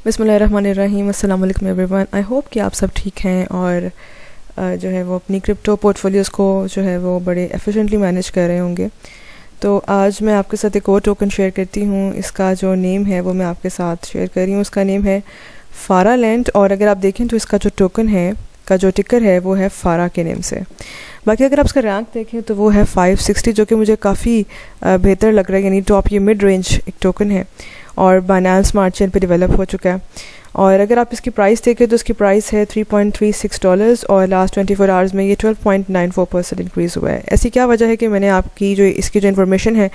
बिस्मिल्लाहिर्रहमानिर्रहीम। अस्सलाम वालेकुम एवरीवन। आई होप कि आप सब ठीक हैं और जो है वो अपनी क्रिप्टो पोर्टफोलियोज़ को जो है वो बड़े एफिशिएंटली मैनेज कर रहे होंगे। तो आज मैं आपके साथ एक और टोकन शेयर करती हूँ। इसका जो नेम है वो मैं आपके साथ शेयर कर रही हूँ। उसका नेम है फारा लैंड और अगर आप देखें तो इसका जो टोकन है का जो टिकर है वो है फारा के नेम से। बाकी अगर आप इसका रैंक देखें तो वो है 560 जो कि मुझे काफ़ी बेहतर लग रहा है, यानी टॉप ये मिड रेंज एक टोकन है और बाइनेंस स्मार्ट चेन पे डेवलप हो चुका है। और अगर आप इसकी प्राइस देखें तो इसकी प्राइस है $3.36 और लास्ट 24 आवर्स में ये 12.94% इंक्रीज़ हुआ है। ऐसी क्या वजह है कि मैंने आपकी जो इसकी जो इन्फॉर्मेशन है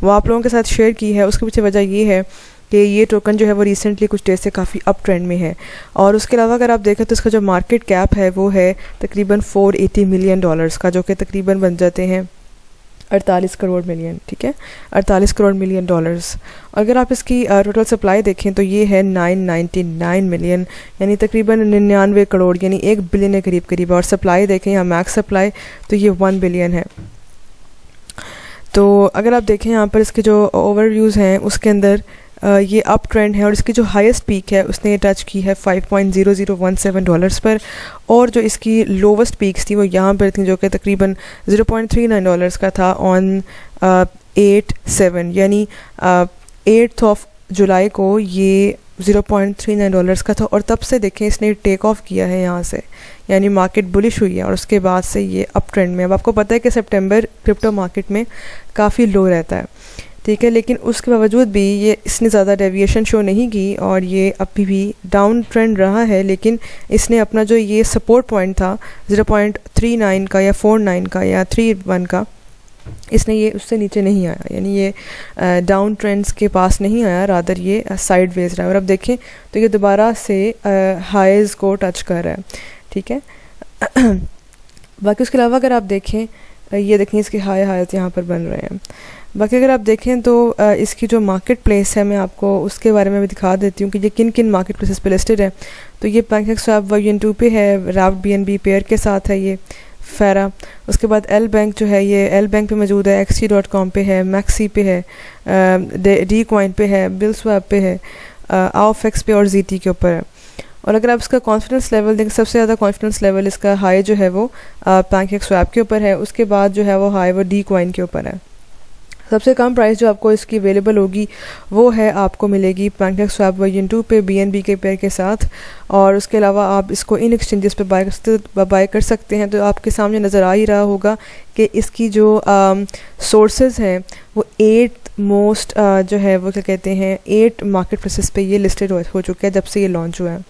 वो आप लोगों के साथ शेयर की है? उसके पीछे वजह ये है कि ये टोकन जो है वो रिसेंटली कुछ डेज से काफ़ी अप ट्रेंड में है। और उसके अलावा अगर आप देखें तो इसका जो मार्केट कैप है वो है तकरीबन $480 मिलियन का, जो कि तकरीबन बन जाते हैं 48 करोड़ मिलियन। ठीक है, 48 करोड़ मिलियन डॉलर्स। अगर आप इसकी टोटल सप्लाई देखें तो ये है 999 मिलियन, यानी तकरीबन 99 करोड़, यानी 1 बिलियन के करीब करीब। और सप्लाई देखें यहाँ मैक्स सप्लाई तो ये 1 बिलियन है। तो अगर आप देखें यहाँ पर इसके जो ओवरव्यूज़ हैं उसके अंदर ये अप ट्रेंड है और इसकी जो हाईएस्ट पीक है उसने ये टच की है $5.0017 पर, और जो इसकी लोवेस्ट पीक्स थी वो यहाँ पर थी जो कि तकरीबन $0.39 का था ऑन 8/7, यानी 8 जुलाई को ये $0.39 का था। और तब से देखें इसने टेक ऑफ किया है यहाँ से, यानी मार्केट बुलिश हुई है और उसके बाद से ये अप ट्रेंड में। अब आपको पता है कि सितंबर क्रिप्टो मार्केट में काफ़ी लो रहता है, ठीक है, लेकिन उसके बावजूद भी ये इसने ज़्यादा डेविएशन शो नहीं की और ये अभी भी डाउन ट्रेंड रहा है। लेकिन इसने अपना जो ये सपोर्ट पॉइंट था 0.39 का या 49 का या 31 का, इसने ये उससे नीचे नहीं आया, यानी ये डाउन ट्रेंड्स के पास नहीं आया, रादर ये साइड वेज रहा है। और अब देखें तो ये दोबारा से हाईज़ को टच कर रहा है, ठीक है। बाकी उसके अलावा अगर आप देखें, ये देखें इसके हाईज़ यहाँ पर बन रहे हैं। बाकी अगर आप देखें तो इसकी जो मार्केट प्लेस है मैं आपको उसके बारे में भी दिखा देती हूँ कि ये किन किन मार्केट प्लेसेस पे लिस्टेड है। तो ये PancakeSwap वर्जन 2 पे है, राफ्ट BNB पेयर के साथ है ये फेरा। उसके बाद एल बैंक जो है ये एल बैंक पे मौजूद है, XC.com पे है, मैक्सी पे है, Dcoin पे है, बिलस्वैप पे है, AOFX पे और ZT के ऊपर है। और अगर आप इसका कॉन्फिडेंस लेवल देखें, सबसे ज़्यादा कॉन्फिडेंस लेवल इसका हाई जो है वो PancakeSwap के ऊपर है, उसके बाद जो है वो हाई वो Dcoin के ऊपर है। सबसे कम प्राइस जो आपको इसकी अवेलेबल होगी वो है आपको मिलेगी PancakeSwap वर्जन 2 पे BNB के पेयर के साथ। और उसके अलावा आप इसको इन एक्सचेंजेस पे बाय कर सकते हैं। तो आपके सामने नज़र आ ही रहा होगा कि इसकी जो सोर्सेज हैं वो 8 मोस्ट जो है वो क्या कहते हैं 8 मार्केट प्लेसेस पे ये लिस्टेड हो चुका है जब से ये लॉन्च हुआ है।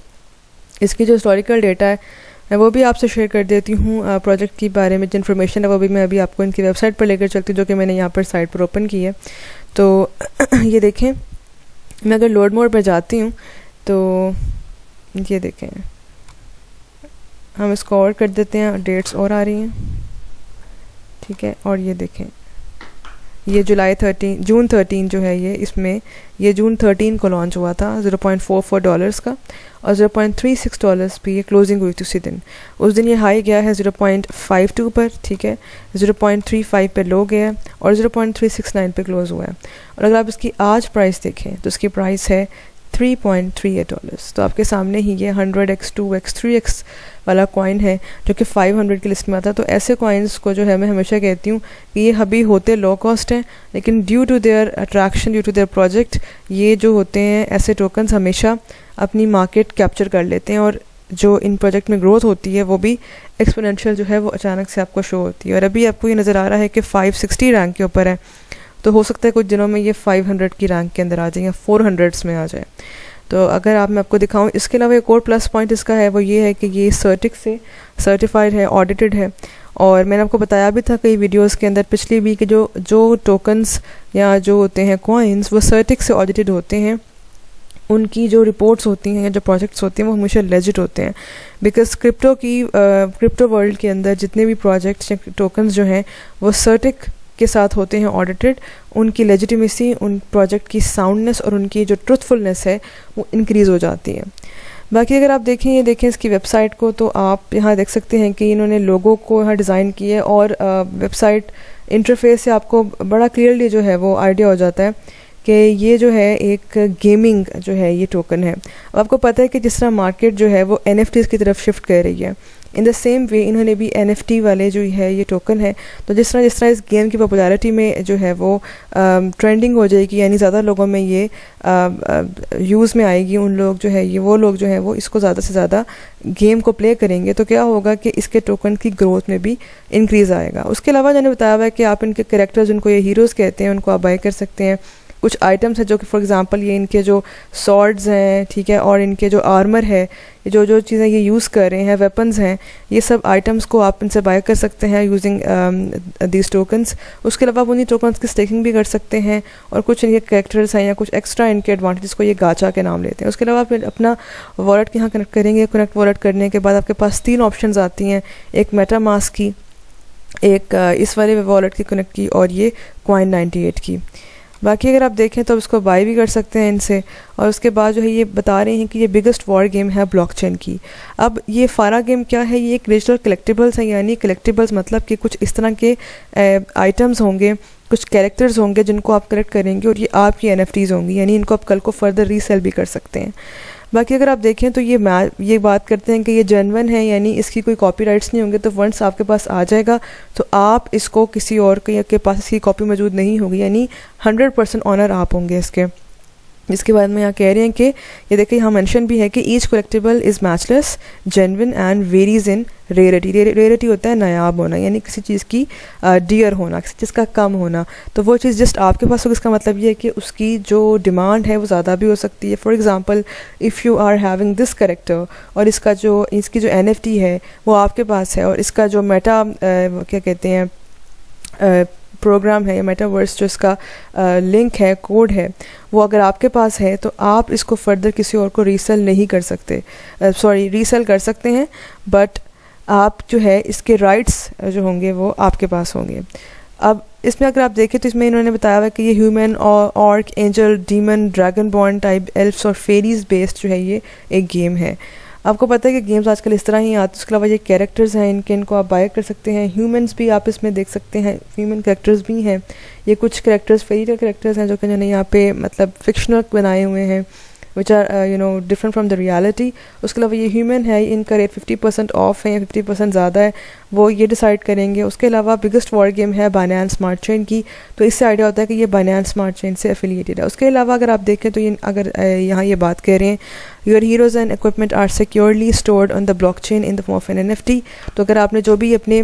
इसकी जो हिस्टोरिकल डेटा है मैं वो भी आपसे शेयर कर देती हूँ। प्रोजेक्ट के बारे में जो इन्फॉर्मेशन है वो भी मैं अभी आपको इनकी वेबसाइट पर लेकर चलती हूँ, जो कि मैंने यहाँ पर साइट पर ओपन की है। तो ये देखें, मैं अगर लोड मोड पर जाती हूँ तो ये देखें, हम इसको और कर देते हैं, डेट्स और आ रही हैं, ठीक है। और ये देखें ये जून 13 जो है ये इसमें ये जून 13 को लॉन्च हुआ था $0.44 का, और $0.36 पे ये क्लोजिंग हुई थी उसी दिन। उस दिन ये हाई गया है 0.52 पर, ठीक है, 0.35 पे लो गया और 0.369 पे क्लोज हुआ है। और अगर आप इसकी आज प्राइस देखें तो इसकी प्राइस है $3.38। तो आपके सामने ही ये 100x 2x 3x वाला कॉइन है जो कि 500 की लिस्ट में आता है। तो ऐसे कॉइन्स को जो है मैं हमेशा कहती हूँ कि ये अभी होते लो कॉस्ट हैं, लेकिन due to their attraction, due to their project, ये जो होते हैं ऐसे टोकन्स हमेशा अपनी मार्केट कैप्चर कर लेते हैं और जो इन प्रोजेक्ट में ग्रोथ होती है वो भी एक्सपोनेंशियल जो है वो अचानक से आपको शो होती है। और अभी आपको ये नज़र आ रहा है कि 560 रैंक के ऊपर है, तो हो सकता है कुछ दिनों में ये 500 की रैंक के अंदर आ जाए या 400s में आ जाए। तो अगर आप मैं आपको दिखाऊं, इसके अलावा एक और प्लस पॉइंट इसका है वो ये है कि ये सर्टिक से सर्टिफाइड है, ऑडिटेड है। और मैंने आपको बताया भी था कई वीडियोस के अंदर पिछली भी कि जो टोकन्स या जो होते हैं कॉइन्स वो सर्टिक से ऑडिटेड होते हैं, उनकी जो रिपोर्ट्स होती हैं या जो प्रोजेक्ट्स होते हैं वो हमेशा लेजिट होते हैं। बिकॉज क्रिप्टो वर्ल्ड के अंदर जितने भी प्रोजेक्ट्स या टोकन्स जो हैं वो सर्टिक के साथ होते हैं ऑडिटेड, उनकी लेजिटिमेसी, उन प्रोजेक्ट की साउंडनेस और उनकी जो ट्रुथफुलनेस है वो इंक्रीज़ हो जाती है। बाकी अगर आप देखें, ये देखें इसकी वेबसाइट को, तो आप यहाँ देख सकते हैं कि इन्होंने लोगो को यहाँ डिज़ाइन किया है और वेबसाइट इंटरफेस से आपको बड़ा क्लियरली जो है वो आइडिया हो जाता है कि ये जो है एक गेमिंग जो है ये टोकन है। अब आपको पता है कि जिस तरह मार्केट जो है वो NFTs की तरफ शिफ्ट कर रही है, इन द सेम वे इन्होंने भी NFT वाले जो है ये टोकन है, तो जिस तरह इस गेम की पॉपुलैरिटी में जो है वो ट्रेंडिंग हो जाएगी, यानी ज़्यादा लोगों में ये यूज़ में आएगी, उन लोग जो है ये वो लोग जो है वो इसको ज़्यादा से ज़्यादा गेम को प्ले करेंगे, तो क्या होगा कि इसके टोकन की ग्रोथ में भी इंक्रीज़ आएगा। उसके अलावा मैंने बताया हुआ है कि आप इनके कैरेक्टर्स, उनको ये हीरोज़ कहते हैं, उनको आप बाय कर सकते हैं। कुछ आइटम्स हैं जो कि फॉर एग्जांपल ये इनके जो सॉर्ड्स हैं, ठीक है, और इनके जो आर्मर है, जो चीज़ें ये यूज़ कर रहे हैं, वेपन्स हैं, ये सब आइटम्स को आप इनसे बाय कर सकते हैं यूजिंग दीज टोकन्स। उसके अलावा आप उन्हीं टोकन्स की स्टेकिंग भी कर सकते हैं, और कुछ इनके कैरेक्टर्स हैं या कुछ एक्स्ट्रा इनके एडवांटेज को ये गाचा के नाम लेते हैं। उसके अलावा आप अपना वॉलेट के यहाँ कनेक्ट करेंगे। कनेक्ट वॉलेट करने के बाद आपके पास 3 ऑप्शंस आती हैं, एक मेटामास्क की, एक इस वाले वॉलेट की कनेक्ट की, और ये Coin98 की। बाकी अगर आप देखें तो इसको बाय भी कर सकते हैं इनसे। और उसके बाद जो है ये बता रहे हैं कि ये बिगेस्ट वॉर गेम है ब्लॉकचेन की। अब ये फारा गेम क्या है, ये एक डिजिटल कलेक्टिबल्स है, यानी कलेक्टिबल्स मतलब कि कुछ इस तरह के आइटम्स होंगे, कुछ कैरेक्टर्स होंगे जिनको आप कलेक्ट करेंगे, और ये आपकी NFTs होंगी, यानी इनको आप कल को फर्दर रीसेल भी कर सकते हैं। बाकी अगर आप देखें तो ये बात करते हैं कि ये जेन्युइन है, यानी इसकी कोई कॉपीराइट्स नहीं होंगे, तो वंस आपके पास आ जाएगा तो आप इसको किसी और के पास इसकी कॉपी मौजूद नहीं होगी, यानी 100% ऑनर आप होंगे इसके। इसके बाद में यहाँ कह रहे हैं कि ये देखिए यहाँ मेंशन भी है कि each collectible is matchless, genuine and varies in rarity. Rarity होता है नायाब होना, यानी किसी चीज़ की डियर होना, किसी चीज़ का कम होना, तो वो चीज़ जस्ट आपके पास होगी। इसका मतलब ये है कि उसकी जो डिमांड है वो ज़्यादा भी हो सकती है। For example if you are having this character, और इसकी जो NFT है वो आपके पास है, और इसका जो मेटा क्या कहते हैं प्रोग्राम है या मेटावर्स जो इसका लिंक है, कोड है, वो अगर आपके पास है तो आप इसको फर्दर किसी और को रीसेल नहीं कर सकते, रीसेल कर सकते हैं, बट आप जो है इसके राइट्स जो होंगे वो आपके पास होंगे। अब इसमें अगर आप देखें तो इसमें इन्होंने बताया हुआ है कि ये ह्यूमन और orc, angel, demon, dragon born type elfs और फेरीज बेस्ड जो है ये एक गेम है। आपको पता है कि गेम्स आजकल इस तरह ही आते हैं। उसके अलावा ये कैरेक्टर्स हैं, इनको आप बाय कर सकते हैं। ह्यूमंस भी आप इसमें देख सकते हैं, ह्यूमन कैरेक्टर्स भी हैं। ये कुछ कैरेक्टर्स फेरी कैरेक्टर्स हैं जो कि इन्होंने यहाँ पे मतलब फिक्शनल बनाए हुए हैं, which are different from the reality. उसके अलावा ये ह्यूमन है, इनका रेट 50% ऑफ है या 50% ज़्यादा है, वो ये डिसाइड करेंगे। उसके अलावा बिगेस्ट वॉर गेम है बाइनेंस स्मार्ट चेन की, तो इससे आइडिया होता है कि ये बाइनेंस स्मार्ट चेन से एफिलिएटेड है। उसके अलावा अगर आप देखें तो ये अगर यहाँ ये बात कर रहे हैं, your heroes and equipment are securely stored on the blockchain in the form of an NFT। तो अगर आपने जो भी अपने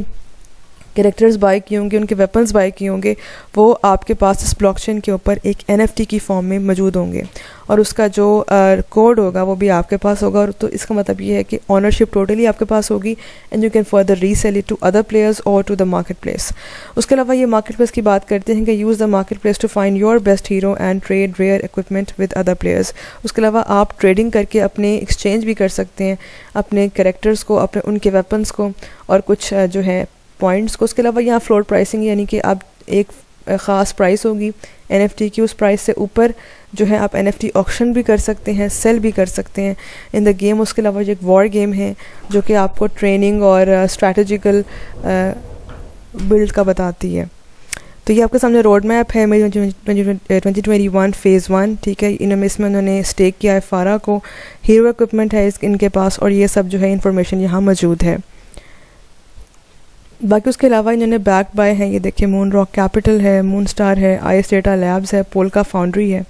कैरेक्टर्स बाय किए होंगे, उनके वेपन्स बाय किए होंगे, वो आपके पास इस ब्लॉकचेन के ऊपर एक NFT की फॉर्म में मौजूद होंगे, और उसका जो कोड होगा वो भी आपके पास होगा। और तो इसका मतलब ये है कि ऑनरशिप टोटली आपके पास होगी, and you can further resell it to other players और टू द मार्केट प्लेस। उसके अलावा ये मार्केट प्लेस की बात करते हैं कि use the market place to find your best hero and trade rare equipment with other players. उसके अलावा आप ट्रेडिंग करके अपने एक्सचेंज भी कर सकते हैं अपने कैरेक्टर्स को, अपने उनके वेपन्स को, और कुछ जो है पॉइंट्स को। उसके अलावा यहाँ फ्लोर प्राइसिंग, यानी कि आप एक ख़ास प्राइस होगी NFT की, उस प्राइस से ऊपर जो है आप NFT ऑक्शन भी कर सकते हैं, सेल भी कर सकते हैं इन द गेम। उसके अलावा ये एक वॉर गेम है जो कि आपको ट्रेनिंग और स्ट्रैटेजिकल बिल्ड का बताती है। तो ये आपके सामने रोड मैप है मेरी 2021 फ़ेज़ 1, ठीक है। इसमें उन्होंने स्टेक किया है फारा को, हीरो इक्विपमेंट है इनके पास, और ये सब जो है इंफॉर्मेशन यहाँ मौजूद है। बाकी उसके अलावा इन्होंने बैक बाय हैं, ये देखिए मून रॉक कैपिटल है, मून स्टार है, आईएस डेटा लैब्स है, पोलका फाउंड्री है।